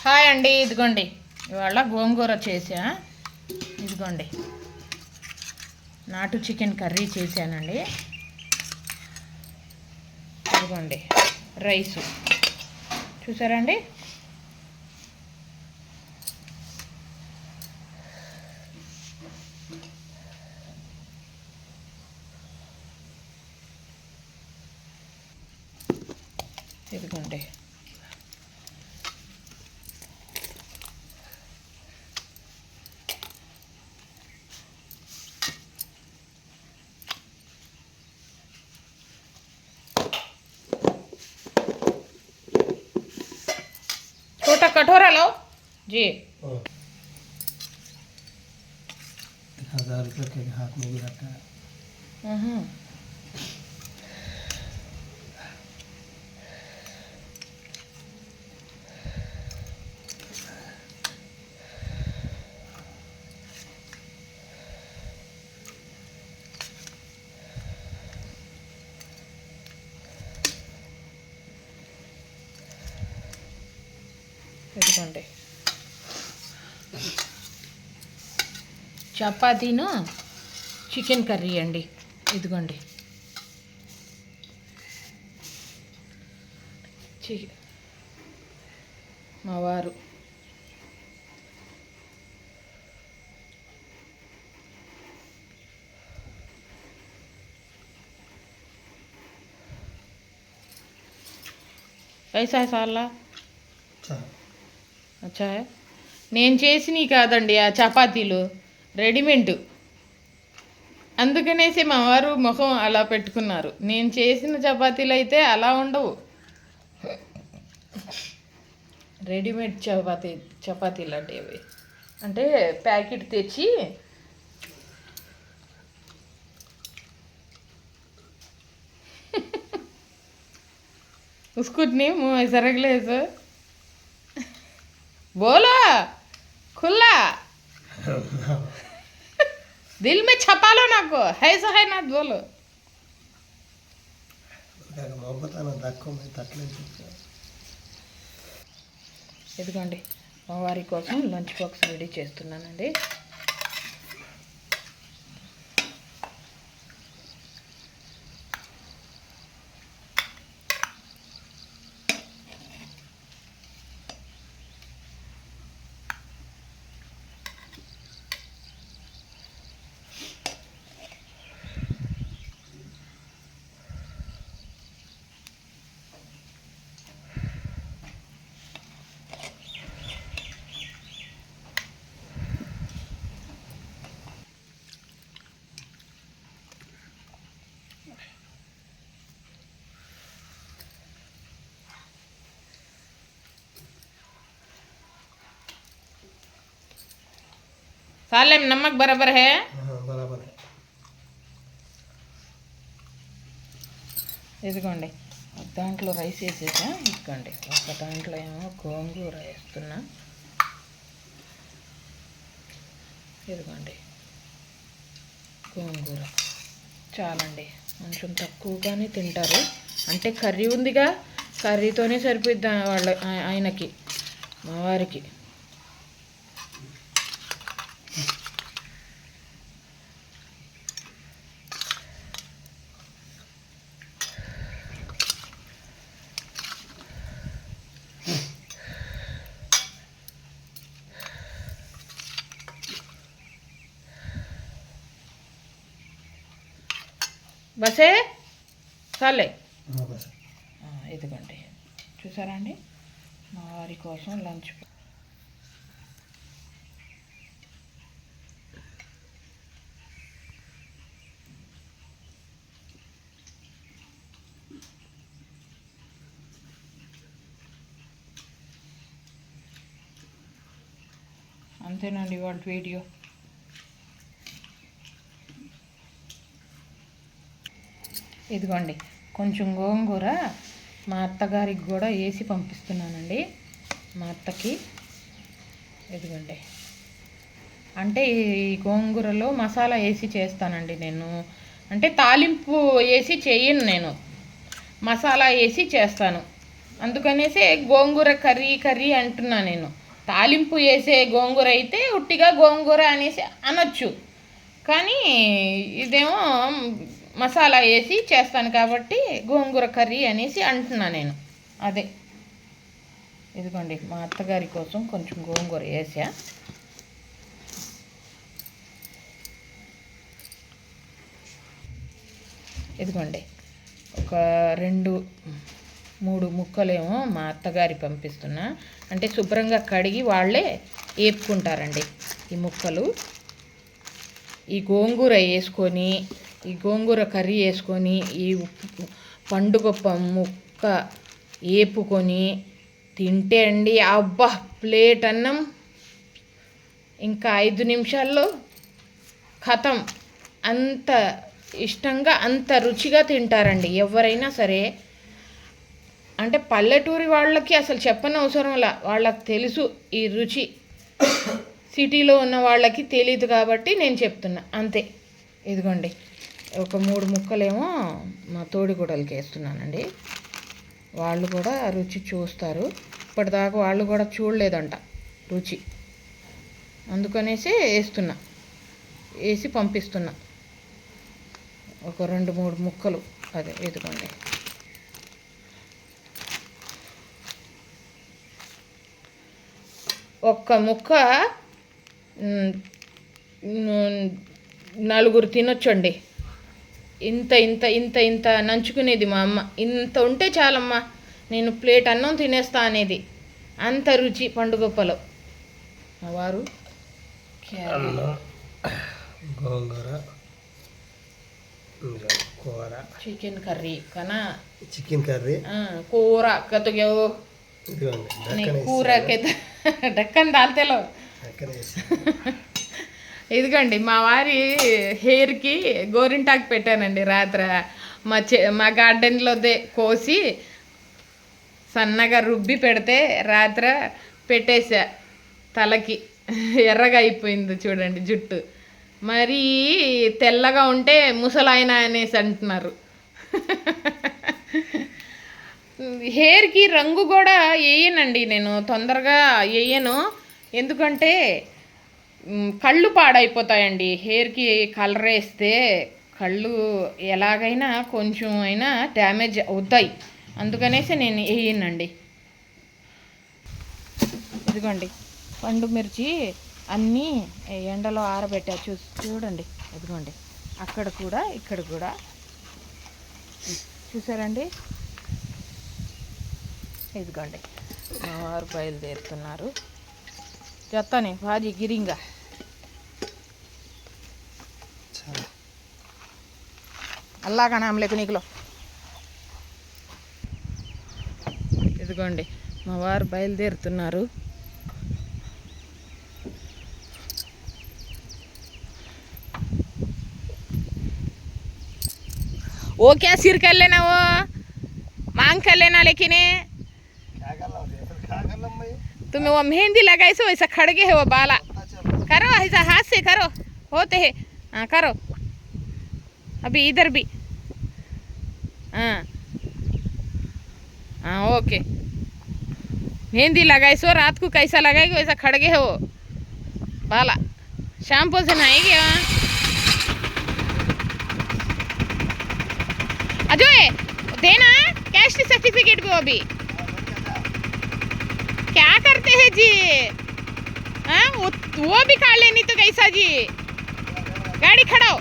Hi అండి, ఇదిగోండి ఇవాళ గోంగూర చేసా. ఇదిగోండి నాటు చికెన్ కర్రీ చేశానండి. ఇదిగోండి రైసు చూసారండి. ఇదిగోండి छोटा कटोरा लो जी। 1000 रुपये के हाथ में भी रखा है। ఇదిగోండి చపాతీను చికెన్ కర్రీ అండి. ఇదిగోండి మా వారు ఐసా సాలా అచ్చా. నేను చేసినవి కాదండి ఆ చపాతీలు, రెడీమేడ్. అందుకనేసి మా వారు ముఖం అలా పెట్టుకున్నారు. నేను చేసిన చపాతీలు అయితే అలా ఉండవు. రెడీమేడ్ చపాతీలు అంటే అవి అంటే ప్యాకెట్ తెచ్చి उसको नहीं मुँह ऐसा रख ले ऐसा बोलो खुला दिल में छपा लो ना को है सो है ना बोलो ఇదిగోండి మా వారి కోసం లంచ్ బాక్స్ రెడీ చేస్తున్నానండి. सालेम नमक बराबर है? बराबर है. ఇదిగోండి దాంట్లో రైస్ వేసేసా. ఇదిగోండి ఒక దాంట్లో ఏమో గోంగూర వేస్తున్నా. ఇదిగోండి గోంగూర చాలండి, కొంచెం తక్కువగానే తింటారు. అంటే కర్రీ ఉందిగా, కర్రీతోనే సరిపోద్ది ఆయనకి, మా వారికి. బసే చాలే. ఇదిగోండి చూసారా అండి మా వారి కోసం లంచ్. అంతేనండి వాళ్ళ వీడియో. ఇదిగోండి కొంచెం గోంగూర మా అత్తగారికి కూడా వేసి పంపిస్తున్నానండి, మా అత్తకి. ఇదిగోండి అంటే ఈ గోంగూరలో మసాలా వేసి చేస్తానండి నేను. అంటే తాలింపు వేసి చేయను నేను, మసాలా వేసి చేస్తాను. అందుకనేసి గోంగూర కర్రీ అంటున్నా నేను. తాలింపు వేసే గోంగూర అయితే ఉట్టిగా గోంగూర అనేసి అనొచ్చు, కానీ ఇదేమో మసాలా వేసి చేస్తాను కాబట్టి గోంగూర కర్రీ అనేసి అంటున్నా నేను. అదే ఇదిగోండి, మా అత్తగారి కోసం కొంచెం గోంగూర వేసా. ఇదిగోండి, ఒక 2-3 ముక్కలేమో మా అత్తగారి పంపిస్తున్నా. అంటే శుభ్రంగా కడిగి వాళ్ళే వేపుకుంటారండి ఈ ముక్కలు. ఈ గోంగూర వేసుకొని, ఈ గోంగూర కర్రీ వేసుకొని, ఈ పండుగప్ప ముక్క వేపుకొని తింటే అండి, అబ్బా, ప్లేట్ అన్నం ఇంకా 5 నిమిషాల్లో ఖతం. అంత ఇష్టంగా, అంత రుచిగా తింటారండి ఎవరైనా సరే. అంటే పల్లెటూరి వాళ్ళకి అసలు చెప్పనవసరంలా, వాళ్ళకి తెలుసు ఈ రుచి. సిటీలో ఉన్న వాళ్ళకి తెలియదు కాబట్టి నేను చెప్తున్నా అంతే. ఇదిగోండి, ఒక 3 ముక్కలేమో మా తోడికోడలికి వేస్తున్నానండి. వాళ్ళు కూడా రుచి చూస్తారు. ఇప్పటిదాకా వాళ్ళు కూడా చూడలేదంట రుచి, అందుకనేసి వేసి పంపిస్తున్నా. ఒక 2-3 ముక్కలు. అదే ఇదిగోండి, ఒక్క ముక్క 4 తినొచ్చండి. ఇంత ఇంత ఇంత ఇంత నంచుకునేది మా అమ్మ. ఇంత ఉంటే చాలమ్మా, నేను ప్లేట్ అన్నం తినేస్తా అనేది. అంత రుచి పండుగప్పలో. మా వారు గోంగూర కూర, చికెన్ కర్రీ కన్నా చికెన్ కర్రీ, కూర కతుగో కూర డక్కన్ దాల్తేలో. ఇదిగోండి, మా వారి హెయిర్కి గోరింటాకు పెట్టానండి రాత్ర. మా గార్డెన్లోదే కోసి సన్నగా రుబ్బి పెడితే రాత్ర పెట్టేసా తలకి. ఎర్రగా అయిపోయింది చూడండి జుట్టు. మరీ తెల్లగా ఉంటే ముసలాయన అనేసి అంటున్నారు. హెయిర్కి రంగు కూడా వేయనండి నేను, తొందరగా వేయను. ఎందుకంటే కళ్ళు పాడైపోతాయండి. హెయిర్కి కలర్ వేస్తే కళ్ళు ఎలాగైనా కొంచెం అయినా డ్యామేజ్ అవుతాయి. అందుకనేసి నేను వేయనండి. ఇదిగోండి, పండు మిర్చి అన్నీ ఎండలో ఆరబెట్టా. చూడండి, ఇదిగోండి, అక్కడ కూడా ఇక్కడ కూడా చూసారండి. ఇదిగోండి, మా వారు బయలుదేరుతున్నారు. చెప్తానే భాజీ గిరింగా. అల్లాగా నామలేకు నీకులో. ఇదిగోండి, మా వారు బయలుదేరుతున్నారు. वो क्या सिर कर लेना, वो मांग कर लेना, लेकिन तुम्हें वो मेहंदी लगाई सो वैसा खड़गे है वो बाला. करो ऐसा हाथ से करो, होते है. हाँ करो, अभी इधर भी. हाँ हाँ ओके. मेहंदी लगाई सो रात को कैसा लगाएगी वैसा खड़गे है वो बाला. शैम्पू से नहाएगी. हाँ अजय देना कैस्ट सर्टिफिकेट भी. अभी क्या करते हैं जी? हाँ वो भी काट लेनी तो कैसा जी? गाड़ी खड़ाओ.